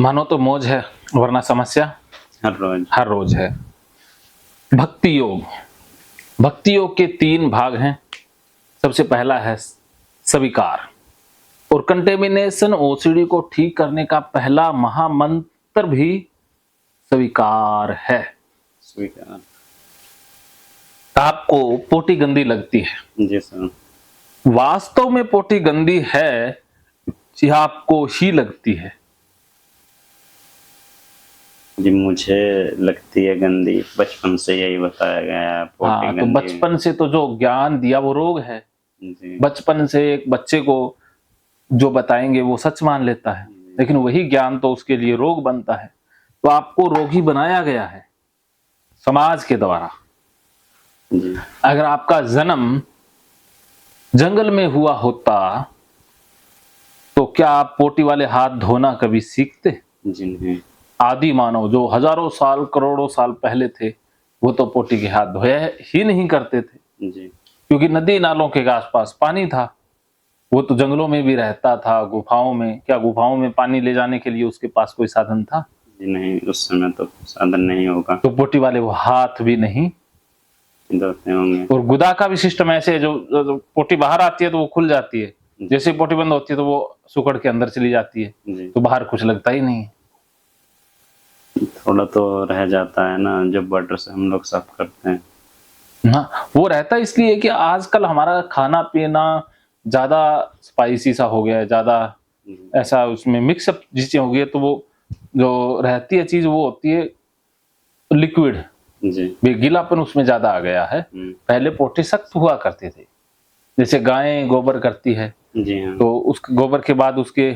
मानो तो मौज है, वरना समस्या हर रोज है। भक्ति योग, भक्ति योग के 3 भाग हैं। सबसे पहला है स्वीकार, और कंटेमिनेशन ओसीडी को ठीक करने का पहला महामंत्र भी स्वीकार है। स्वीकार। आपको पोटी गंदी लगती है जी सर। वास्तव में पोटी गंदी है या आपको ही लगती है? जी मुझे लगती है गंदी, बचपन से यही बताया गया है पोटी हाँ, तो गंदी। बचपन से तो जो ज्ञान दिया वो रोग है। जी। बचपन से एक बच्चे को जो बताएंगे वो सच मान लेता है, लेकिन वही ज्ञान तो उसके लिए रोग बनता है। तो आपको रोगी बनाया गया है समाज के द्वारा। जी। अगर आपका जन्म जंगल में हुआ होता तो क्या आप पोटी वाले हाथ धोना कभी सीखते? जी नहीं। आदि मानव जो हजारों साल करोड़ों साल पहले थे वो तो पोटी के हाथ धोया ही नहीं करते थे। जी। क्योंकि नदी नालों के आसपास पानी था। वो तो जंगलों में भी रहता था, गुफाओं में। क्या गुफाओं में पानी ले जाने के लिए उसके पास कोई साधन था? जी नहीं, उस समय तो साधन नहीं होगा। तो पोटी वाले वो हाथ भी नहीं धोते होंगे। और गुदा का भी सिस्टम ऐसे है, जो पोटी बाहर आती है तो वो खुल जाती है, जैसे पोटी बंद होती है तो वो सुकड़ के अंदर चली जाती है, तो बाहर कुछ लगता ही नहीं। थोड़ा तो रह जाता है ना जब वाटर से हम लोग साफ करते हैं। हाँ, वो रहता इसलिए कि आजकल हमारा खाना पीना ज्यादा स्पाइसी सा हो गया है, ज्यादा ऐसा उसमें मिक्सअप चीजें हो गई है, तो वो जो रहती है चीज वो होती है लिक्विड। जी। गीलापन उसमें ज्यादा आ गया है। पहले पोटी सख्त हुआ करते थे, जैसे गायें गोबर करती है। जी हाँ। तो उस गोबर के बाद उसके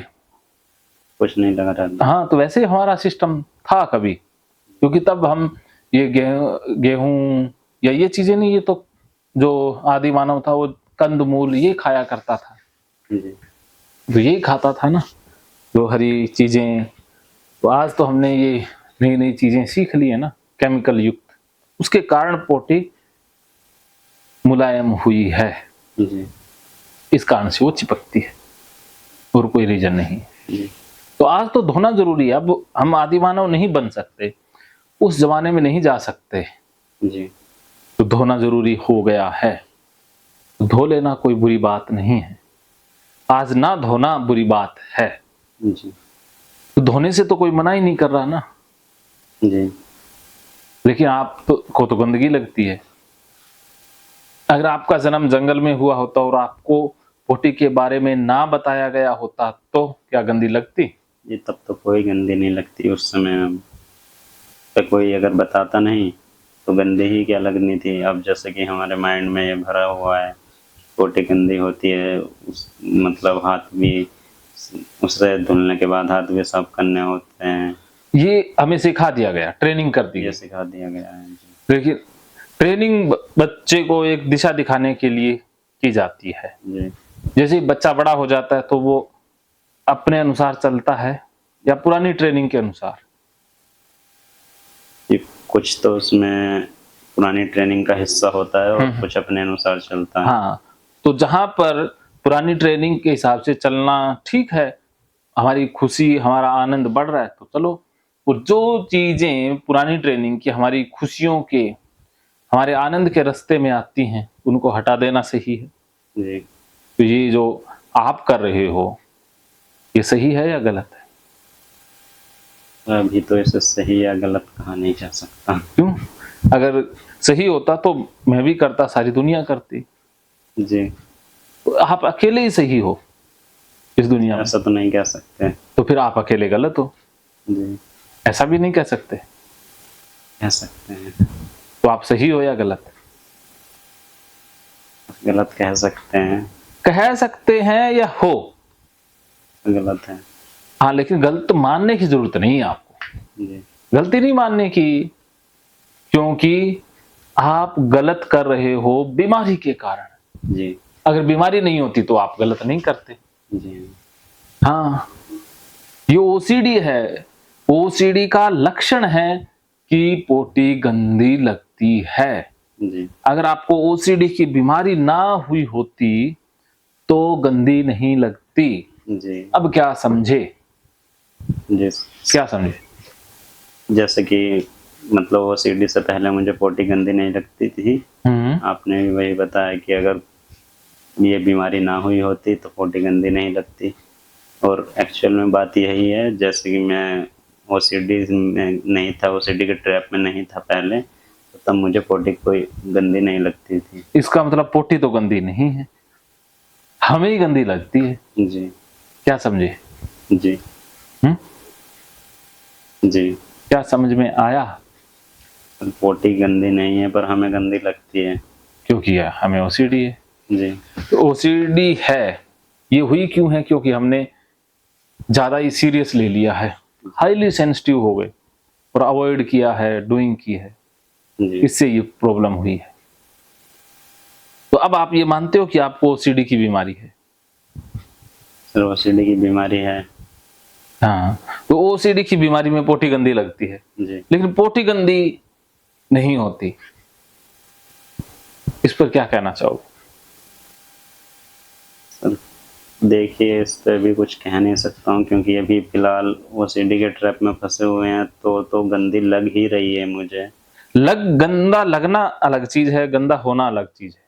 कुछ नहीं लगा रहता। हाँ, तो वैसे ही हमारा सिस्टम था कभी, क्योंकि तब हम ये गेहूं या ये चीजें नहीं, ये तो जो आदि मानव था वो कंदमूल ये खाया करता था। जी। तो यही खाता था ना, जो हरी चीजें। तो आज तो हमने ये नई नई चीजें सीख ली है ना, केमिकल युक्त, उसके कारण पोटी मुलायम हुई है। जी। इस कारण से वो चिपकती है और कोई रीजन नहीं है। जी। तो आज तो धोना जरूरी है। अब हम आदि मानव नहीं बन सकते, उस जमाने में नहीं जा सकते। जी। तो धोना जरूरी हो गया है। तो धो लेना कोई बुरी बात नहीं है। आज ना धोना बुरी बात है। जी। तो धोने से तो कोई मना ही नहीं कर रहा ना। जी। लेकिन आप को तो गंदगी लगती है। अगर आपका जन्म जंगल में हुआ होता और आपको पोटी के बारे में ना बताया गया होता तो क्या गंदी लगती? जी तब तो कोई गंदी नहीं लगती उस समय। तो कोई अगर बताता नहीं तो गंदी ही क्या लगनी थी। अब जैसे कि हमारे माइंड में ये भरा हुआ है पोटी गंदी होती है, मतलब हाथ भी उससे धुलने के बाद हाथ भी साफ करने होते हैं। ये हमें सिखा दिया गया, ट्रेनिंग कर दी, ये सिखा दिया गया है। देखिए, ट्रेनिंग बच्चे को एक दिशा दिखाने के लिए की जाती है। जी। जैसे बच्चा बड़ा हो जाता है तो वो अपने अनुसार चलता है या पुरानी ट्रेनिंग के अनुसार? कुछ तो उसमें पुरानी ट्रेनिंग का हिस्सा होता है और कुछ अपने अनुसार चलता है। हाँ, तो जहां पर पुरानी ट्रेनिंग के हिसाब से चलना ठीक है, हमारी खुशी हमारा आनंद बढ़ रहा है तो चलो। और जो चीजें पुरानी ट्रेनिंग की हमारी खुशियों के हमारे आनंद के रास्ते में आती हैं उनको हटा देना सही है। जी। तो ये जो आप कर रहे हो ये सही है या गलत है? अभी तो इसे सही या गलत कहा नहीं जा सकता। क्यों? अगर सही होता तो मैं भी करता, सारी दुनिया करती। जी। तो आप अकेले ही सही हो इस दुनिया में। ऐसा तो नहीं कह सकते। तो फिर आप अकेले गलत हो। जी। ऐसा भी नहीं कह सकते। कह सकते हैं। तो आप सही हो या गलत? गलत कह सकते हैं। कह सकते हैं या हो? गलत है। हाँ, लेकिन गलत मानने की जरूरत नहीं है आपको। जी। गलती नहीं मानने की, क्योंकि आप गलत कर रहे हो बीमारी के कारण। जी। अगर बीमारी नहीं होती तो आप गलत नहीं करते। जी। हाँ, ये ओसीडी है। ओसीडी का लक्षण है कि पोटी गंदी लगती है। जी। अगर आपको ओसीडी की बीमारी ना हुई होती तो गंदी नहीं लगती। जी। अब क्या समझे? जी क्या समझे? जैसे कि मतलब ओसीडी से पहले मुझे पोटी गंदी नहीं लगती थी। आपने भी वही बताया कि अगर ये बीमारी ना हुई होती तो पोटी गंदी नहीं लगती, और एक्चुअल में बात यही है। जैसे कि मैं ओसीडी में नहीं था, ओसीडी के ट्रैप में नहीं था पहले, तो तब मुझे पोटी कोई गंदी नहीं लगती थी। इसका मतलब पोटी तो गंदी नहीं है, हमें ही गंदी लगती है। जी क्या समझे? जी हम्म? जी। क्या समझ में आया? पर पोटी गंदी नहीं है, पर हमें गंदी लगती है। क्योंकि हमें ओसीडी है। जी तो ओसीडी है, ये हुई क्यों है? क्योंकि हमने ज्यादा ही सीरियस ले लिया है, हाईली सेंसिटिव हो गए और अवॉइड किया है, डूइंग की है, जी इससे ये प्रॉब्लम हुई है। तो अब आप ये मानते हो कि आपको ओसीडी की बीमारी है? सर ओसीडी की बीमारी है। हाँ, तो ओसीडी की बीमारी में पोटी गंदी लगती है, जी लेकिन पोटी गंदी नहीं होती। इस पर क्या कहना चाहोगे? सर देखिए, इस पे भी कुछ कह नहीं सकता हूँ, क्योंकि अभी फिलहाल ओसीडी के ट्रैप में फंसे हुए हैं, तो गंदी लग ही रही है मुझे। गंदा लगना अलग चीज है, गंदा होना अलग चीज है।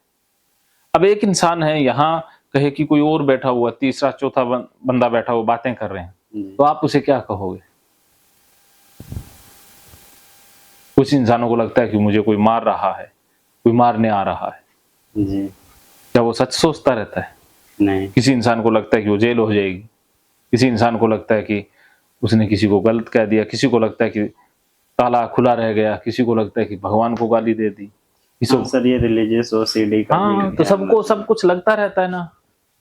अब एक इंसान है यहाँ, कहे कि कोई और बैठा हुआ, तीसरा चौथा बंदा बैठा हुआ, बातें कर रहे हैं, तो आप उसे क्या कहोगे? कुछ इंसानों को लगता है कि मुझे कोई मार रहा है, कोई मारने आ रहा है। जी क्या वो सच सोचता रहता है? नहीं। किसी इंसान को लगता है कि वो जेल हो जाएगी, किसी इंसान को लगता है कि उसने किसी को गलत कह दिया, किसी को लगता है कि ताला खुला रह गया, किसी को लगता है कि भगवान को गाली दे दी। हाँ सर, ये रिलीजियस ओसीडी का हाँ, भी तो है, सबको सब कुछ लगता रहता है ना,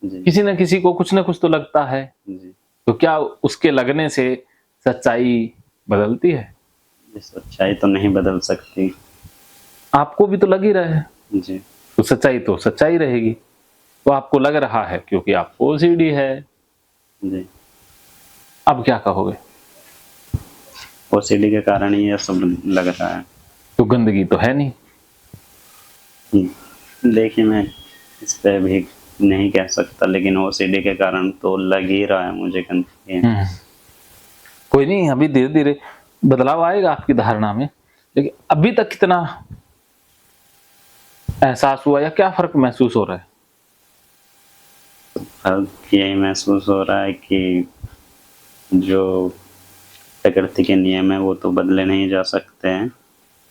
जी किसी न किसी को कुछ न कुछ तो लगता है। जी तो क्या उसके लगने से सच्चाई बदलती है? जी। सच्चाई तो नहीं बदल सकती। आपको भी तो लग ही रहा है, जी तो सच्चाई रहेगी। तो आपको लग रहा है क्योंकि आपको ओसीडी है। जी। अब क्या कहोगे? ओसीडी के कारण ही ये सब लग रहा है। तो गंदगी तो है नहीं। देखिए, मैं इस पे भी नहीं कह सकता, लेकिन ओसीडी के कारण तो लग ही रहा है मुझे गंदगी है। कोई नहीं, अभी धीरे धीरे बदलाव आएगा आपकी धारणा में, लेकिन अभी तक कितना एहसास हुआ या क्या फर्क महसूस हो रहा है? फर्क यही महसूस हो रहा है कि जो प्रकृति के नियम है वो तो बदले नहीं जा सकते हैं,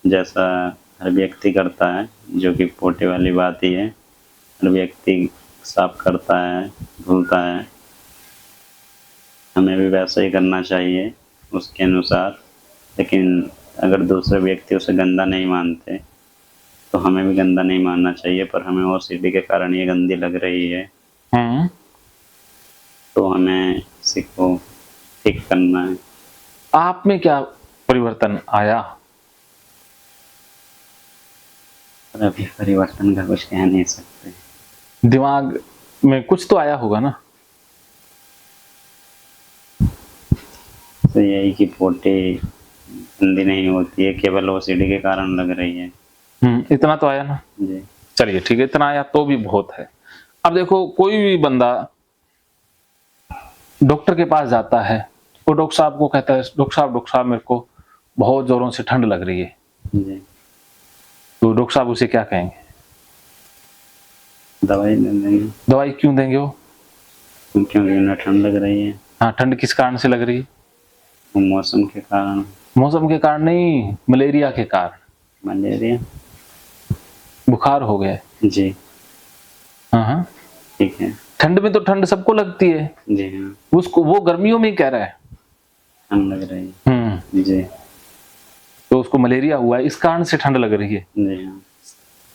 जैसा हर व्यक्ति करता है, जो कि पोटे वाली बात ही है। हर व्यक्ति साफ करता है, धुलता है, हमें भी वैसा ही करना चाहिए उसके अनुसार। लेकिन अगर दूसरे व्यक्ति उसे गंदा नहीं मानते तो हमें भी गंदा नहीं मानना चाहिए। पर हमें ओसीडी के कारण ये गंदी लग रही है, तो हमें इसी को ठीक करना है। आप में क्या परिवर्तन आया? पर अभी परिवर्तन का कुछ कह नहीं सकते। दिमाग में कुछ तो आया होगा ना? तो यही कि पोटी गंदी नहीं होती है, केवल ओसीडी के कारण लग रही है। इतना तो आया ना? जी चलिए ठीक है, इतना आया तो भी बहुत है। अब देखो, कोई भी बंदा डॉक्टर के पास जाता है, वो डॉक्टर साहब को कहता है, डॉक्टर साहब मेरे को बहुत जोरों से ठंड लग रही है। जी। तो डॉक्टर साहब उसे क्या कहेंगे? दवाई दे देंगे। दवाई क्यों देंगे वो? क्योंकि उन्हें ठंड लग रही है। हाँ, ठंड किस कारण से लग रही है? मौसम के कारण। मौसम के कारण नहीं, मलेरिया के कारण। मलेरिया, बुखार हो गया। जी हाँ, ठीक है। ठंड में तो ठंड सबको लगती है, जी हाँ, उसको वो गर्मियों में ही कह रहा है। ठंड लग रही है। जी तो उसको मलेरिया हुआ है, इस कारण से ठंड लग रही है। जी हाँ।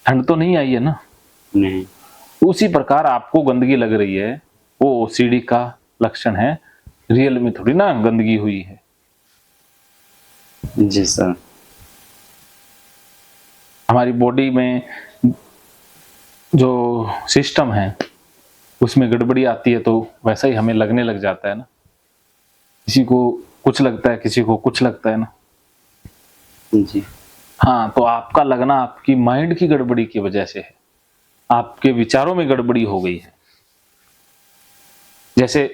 ठंड तो नहीं आई है ना। नहीं। उसी प्रकार आपको गंदगी लग रही है, वो ओसीडी का लक्षण है, रियल में थोड़ी ना गंदगी हुई है। जी सर। हमारी बॉडी में जो सिस्टम है उसमें गड़बड़ी आती है, तो वैसा ही हमें लगने लग जाता है ना। किसी को कुछ लगता है, किसी को कुछ लगता है ना। जी हाँ, तो आपका लगना आपकी माइंड की गड़बड़ी की वजह से है, आपके विचारों में गड़बड़ी हो गई है। जैसे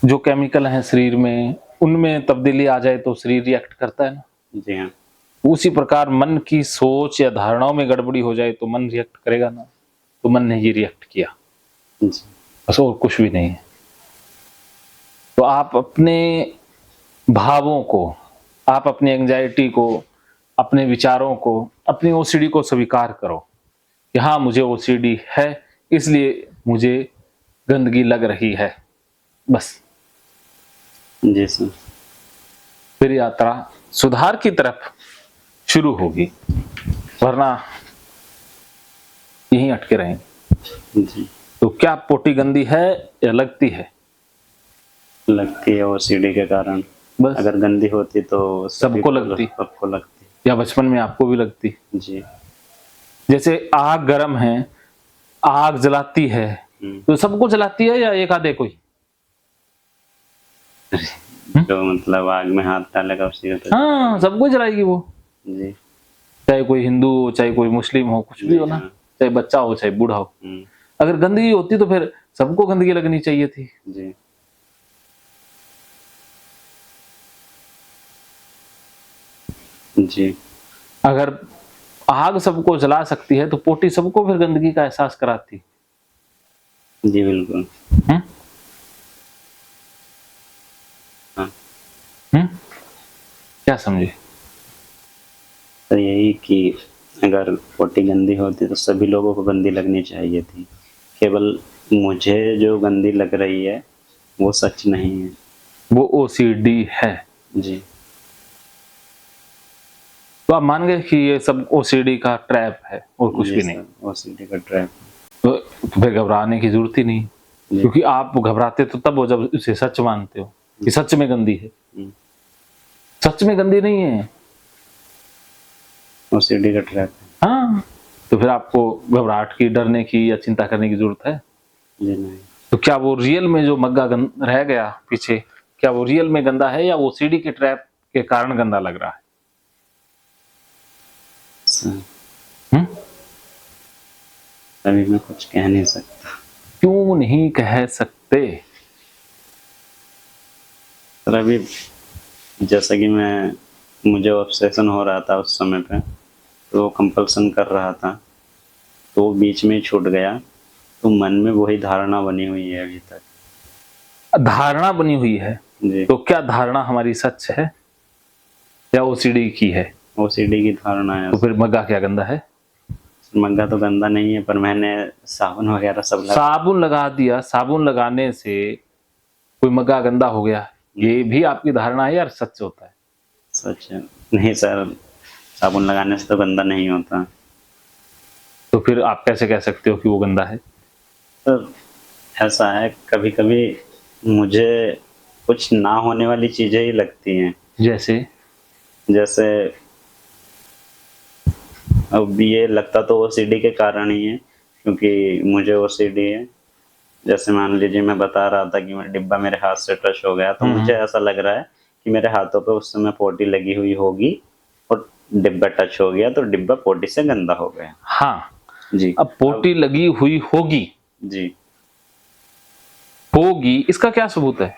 जो केमिकल हैं शरीर में, उनमें तब्दीली आ जाए तो शरीर रिएक्ट करता है ना। जी हाँ। उसी प्रकार मन की सोच या धारणाओं में गड़बड़ी हो जाए तो मन रिएक्ट करेगा ना। तो मन ने ये रिएक्ट किया, जी बस और कुछ भी नहीं है। तो आप अपने भावों को, आप अपनी एंजाइटी को, अपने विचारों को, अपनी ओसीडी को स्वीकार करो कि हाँ मुझे ओसीडी है, इसलिए मुझे गंदगी लग रही है, बस। जी सर। फिर यात्रा सुधार की तरफ शुरू होगी, वरना यहीं अटके रहेंगे। जी। तो क्या पोटी गंदी है या लगती है? लगती है ओसीडी के कारण। बस अगर गंदी होती तो सबको लगती, सबको लगती। या बचपन में आपको भी लगती। जी। जैसे आग गर्म है, आग जलाती है, तो सबको जलाती है या एक आधे कोई? जो मतलब आग में हाथ डालेगा उसी को। हाँ, सबको जलाएगी वो। जी। चाहे कोई हिंदू हो, चाहे कोई मुस्लिम हो, कुछ भी हो ना, चाहे बच्चा हो चाहे बूढ़ा हो। अगर गंदगी होती तो फिर सबको गंदगी लगनी चाहिए थी। जी। जी। अगर आग सबको जला सकती है तो पोटी सबको फिर गंदगी का एहसास कराती। जी बिल्कुल। क्या समझे? तो यही कि अगर पोटी गंदी होती तो सभी लोगों को गंदी लगनी चाहिए थी। केवल मुझे जो गंदी लग रही है वो सच नहीं है, वो ओसीडी है। जी। तो आप मान गए कि ये सब ओसीडी का ट्रैप है और कुछ भी नहीं। ओसीडी का ट्रैप। तो फिर घबराने की जरूरत ही नहीं, क्योंकि आप घबराते तो तब हो जब उसे सच मानते हो कि सच में गंदी है। सच में गंदी नहीं है, ओसीडी का ट्रैप है। हाँ, तो फिर आपको घबराहट की, डरने की या चिंता करने की जरूरत है? जी नहीं। तो क्या वो रियल में जो मग्गा रह गया पीछे, क्या वो रियल में गंदा है या वो ओसीडी के ट्रैप के कारण गंदा लग रहा है? अभी मैं कुछ कह नहीं सकता। क्यों नहीं कह सकते? सर अभी जैसा कि मुझे ऑब्सेशन हो रहा था उस समय पे, तो कंपल्सन कर रहा था, तो बीच में छूट गया, तो मन में वही धारणा बनी हुई है अभी तक। धारणा बनी हुई है जी। तो क्या धारणा हमारी सच है या ओसीडी की है? ओसीडी की धारणा है। तो फिर मग्गा क्या गंदा है? मग्गा तो गंदा नहीं है, पर मैंने साबुन वगैरह सब साबुन लगा दिया, साबुन लगाने से कोई मग्गा गंदा हो गया, ये भी आपकी धारणा है यार सच होता है? सच है नहीं सर, साबुन लगाने से तो गंदा नहीं होता। तो फिर आप कैसे कह सकते हो कि वो गंदा है? सर ऐसा है, कभी कभी मुझे कुछ ना होने वाली चीजें ही लगती हैं। जैसे अब ये लगता तो ओसीडी के कारण ही है, क्योंकि मुझे ओसीडी है। जैसे मान लीजिए मैं बता रहा था कि डिब्बा मेरे हाथ से टच हो गया, तो मुझे ऐसा लग रहा है कि मेरे हाथों पे उस समय पोटी लगी हुई होगी और डिब्बा टच हो गया, तो डिब्बा पोटी से गंदा हो गया। हाँ जी। अब पोटी लगी हुई होगी, जी होगी, इसका क्या सबूत है?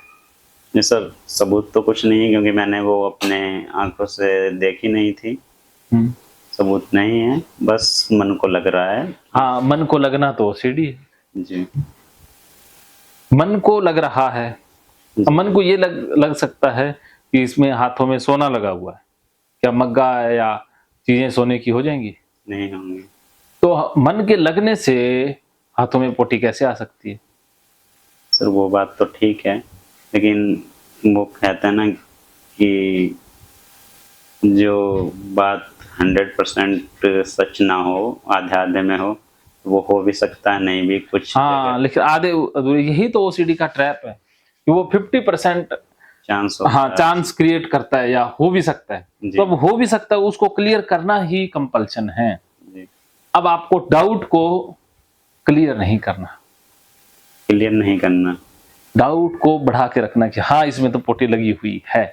नहीं सर, सबूत तो कुछ नहीं है, क्योंकि मैंने वो अपने आंखों से देखी नहीं थी। सबूत नहीं है, बस मन को लग रहा है। हाँ, मन को लगना तो ओसीडी है। जी, मन को लग रहा है। मन को ये लग सकता है कि इसमें हाथों में सोना लगा हुआ है, क्या मग्गा या चीजें सोने की हो जाएंगी? नहीं होंगी। तो मन के लगने से हाथों में पोटी कैसे आ सकती है? सर वो बात तो ठीक है, लेकिन वो कहते हैं ना कि जो बात 100% सच ना हो, आधे आधे में हो भी सकता है, नहीं भी कुछ। हाँ, लेकिन आधे, यही तो ओसीडी का ट्रैप है कि वो 50% चांस चांस क्रिएट करता है या हो भी सकता है। तो अब हो भी सकता है, उसको क्लियर करना ही कंपल्शन है। अब आपको डाउट को क्लियर नहीं करना, डाउट को बढ़ा के रखना कि हाँ इसमें तो पोटी लगी हुई है।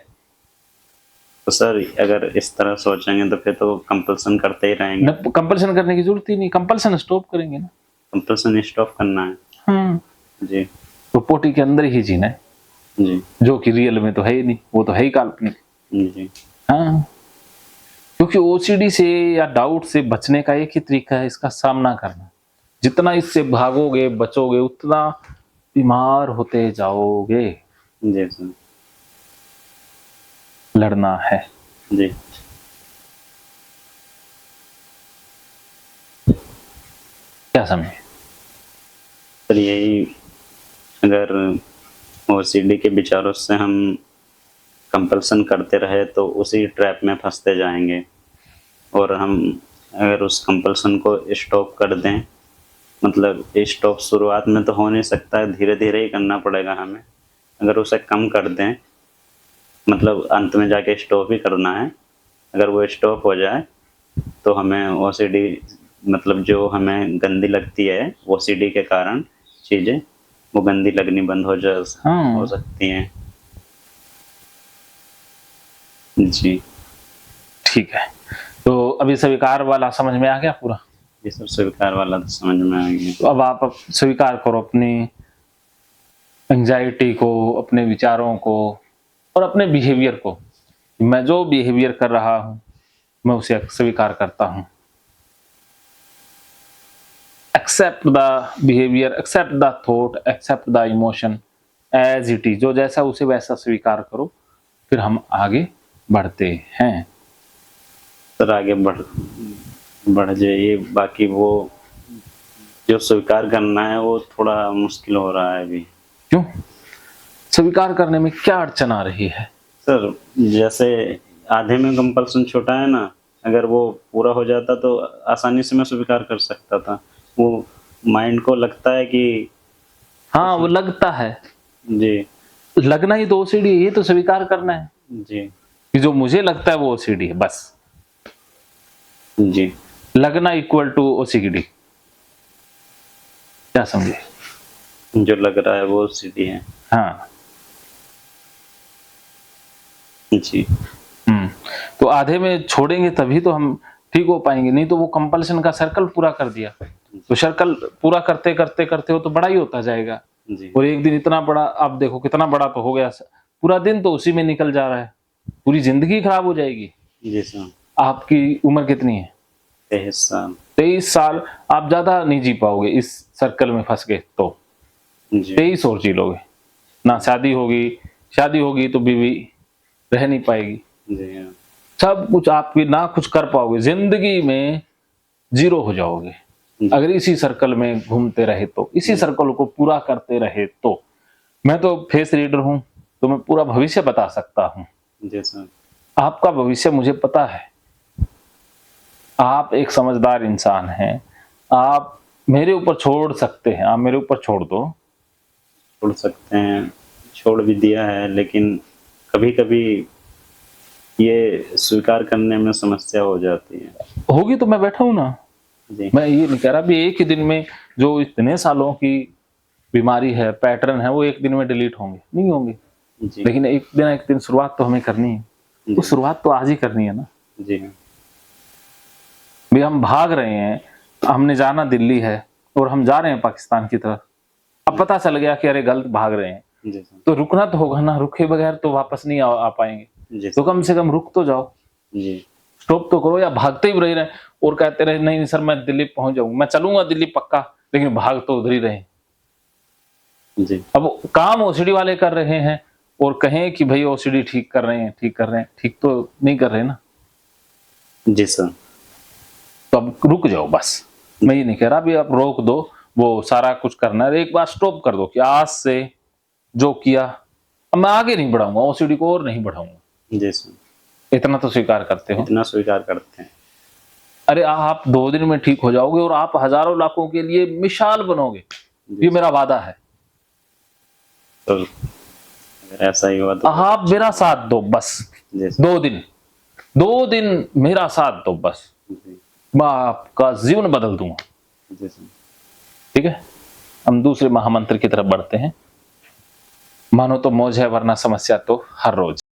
तो सर अगर इस तरह सोचेंगे तो फिर तो कंपल्सन करते ही रहेंगे। कंपल्सन करने की जरूरत ही नहीं, कंपल्सन स्टॉप करेंगे ना। कंपल्सन स्टॉप करना है। जी, तो पोटी के अंदर ही जीना है। जी जो कि रियल में तो है ही नहीं, वो तो है ही काल्पनिक। जी हाँ, क्योंकि ओसीडी से या डाउट से बचने का एक ही तरीका है, इसका सामना करना। जितना इससे भागोगे बचोगे उतना बीमार होते जाओगे। जी सर। लड़ना है। जी क्या समझे? सर यही, अगर ओसीडी के विचारों से हम कंपल्सन करते रहे तो उसी ट्रैप में फंसते जाएंगे, और हम अगर उस कंपल्सन को स्टॉप कर दें, मतलब स्टॉप शुरुआत में तो हो नहीं सकता है, धीरे धीरे ही करना पड़ेगा हमें। अगर उसे कम कर दें, मतलब अंत में जाके स्टॉप ही करना है, अगर वो स्टॉप हो जाए तो हमें ओसीडी, मतलब जो हमें गंदी लगती है ओसीडी के कारण चीज़ें, वो गंदी लगनी बंद हो हाँ। हो सकती हैं। जी ठीक है, तो अभी स्वीकार वाला समझ में आ गया पूरा? ये सब स्वीकार वाला तो समझ में आ गया। तो अब स्वीकार करो अपनी एंजाइटी को, अपने विचारों को और अपने बिहेवियर को। मैं जो बिहेवियर कर रहा हूं मैं उसे स्वीकार करता हूं। Accept the behaviour, accept the thought, accept the emotion as it is. जो जैसा उसे वैसा स्वीकार करो, फिर हम आगे बढ़ते हैं। सर आगे बढ़ जाइए। बाकी वो जो स्वीकार करना है वो थोड़ा मुश्किल हो रहा है अभी। क्यों? स्वीकार करने में क्या अड़चन आ रही है? सर जैसे आधे में कंपल्सन छोटा है ना, अगर वो पूरा हो जाता तो आसानी से मैं स्वीकार कर सकता था। वो माइंड को लगता है कि हाँ, वो लगता है। जी लगना ही तो ओसीडी, ये तो स्वीकार करना है जी कि जो मुझे लगता है वो ओसीडी है, बस। जी लगना इक्वल टू ओसीडी। क्या समझे? जो लग रहा है वो सीधी है। हाँ। जी तो आधे में छोड़ेंगे तभी तो हम ठीक हो पाएंगे, नहीं तो वो कंपल्सन का सर्कल पूरा कर दिया तो सर्कल पूरा करते करते करते वो तो बड़ा ही होता जाएगा। जी और एक दिन इतना बड़ा, आप देखो कितना बड़ा तो हो गया, पूरा दिन तो उसी में निकल जा रहा है, पूरी जिंदगी खराब हो जाएगी। जी सर। आपकी उम्र कितनी है? 23 साल। 23 साल। आप ज्यादा नहीं जी पाओगे इस सर्कल में फंस गए तो। जी 23 और जी लोगे ना। शादी होगी तो बीवी रह नहीं पाएगी। जी हाँ। सब कुछ आपकी, ना कुछ कर पाओगे जिंदगी में, जीरो हो जाओगे अगर इसी सर्कल में घूमते रहे तो, इसी सर्कल को पूरा करते रहे तो। मैं तो फेस रीडर हूं तो मैं पूरा भविष्य बता सकता हूं। जी सर। आपका भविष्य मुझे पता है। आप एक समझदार इंसान हैं, आप मेरे ऊपर छोड़ सकते हैं, आप मेरे ऊपर छोड़ दो। छोड़ सकते हैं, छोड़ भी दिया है, लेकिन कभी कभी ये स्वीकार करने में समस्या हो जाती है। होगी तो मैं बैठा हूं ना। जी मैं ये नहीं कह रहा भी एक ही दिन में, जो इतने सालों की बीमारी है, पैटर्न है, वो एक दिन में डिलीट होंगे, नहीं होंगे। जी लेकिन एक दिन शुरुआत तो हमें करनी है। जी वो शुरुआत तो आज ही करनी है ना। जी हाँ। भी हम भाग रहे हैं, हमने जाना दिल्ली है और हम जा रहे हैं पाकिस्तान की तरफ। अब पता चल गया कि अरे गलत भाग रहे हैं, जी सर। तो रुकना तो होगा ना। रुके बगैर तो वापस नहीं आ पाएंगे। जी तो सर। कम से कम रुक तो जाओ, जी स्टॉप तो करो। या भागते ही रह रहे और कहते रहे नहीं सर मैं दिल्ली पहुंच जाऊंगा, मैं चलूंगा दिल्ली पक्का, लेकिन भाग तो उधर ही रहे। जी अब काम ओसीडी वाले कर रहे हैं और कहें कि भाई ओसीडी ठीक कर रहे हैं, ठीक तो नहीं कर रहे ना। जी सर। तो अब रुक जाओ बस। मैं ये नहीं कह रहा भी आप रोक दो, वो सारा कुछ करना है। एक बार स्टॉप कर दो कि आज से जो किया, अब मैं आगे नहीं बढ़ाऊंगा, ओसीडी को और नहीं बढ़ाऊंगा। जी सर। इतना तो स्वीकार करते हो। इतना स्वीकार करते हैं। अरे आप 2 दिन में ठीक हो जाओगे और आप हजारों लाखों के लिए मिसाल बनोगे, ये मेरा वादा है। तो अगर ऐसा ही हुआ तो आप मेरा साथ दो बस। जी सर। 2 दिन मेरा साथ दो बस, जी मैं आपका जीवन बदल दूंगा। जी सर। ठीक है, हम दूसरे महामंत्र की तरफ बढ़ते हैं। मानो तो मौज है वरना समस्या तो हर रोज।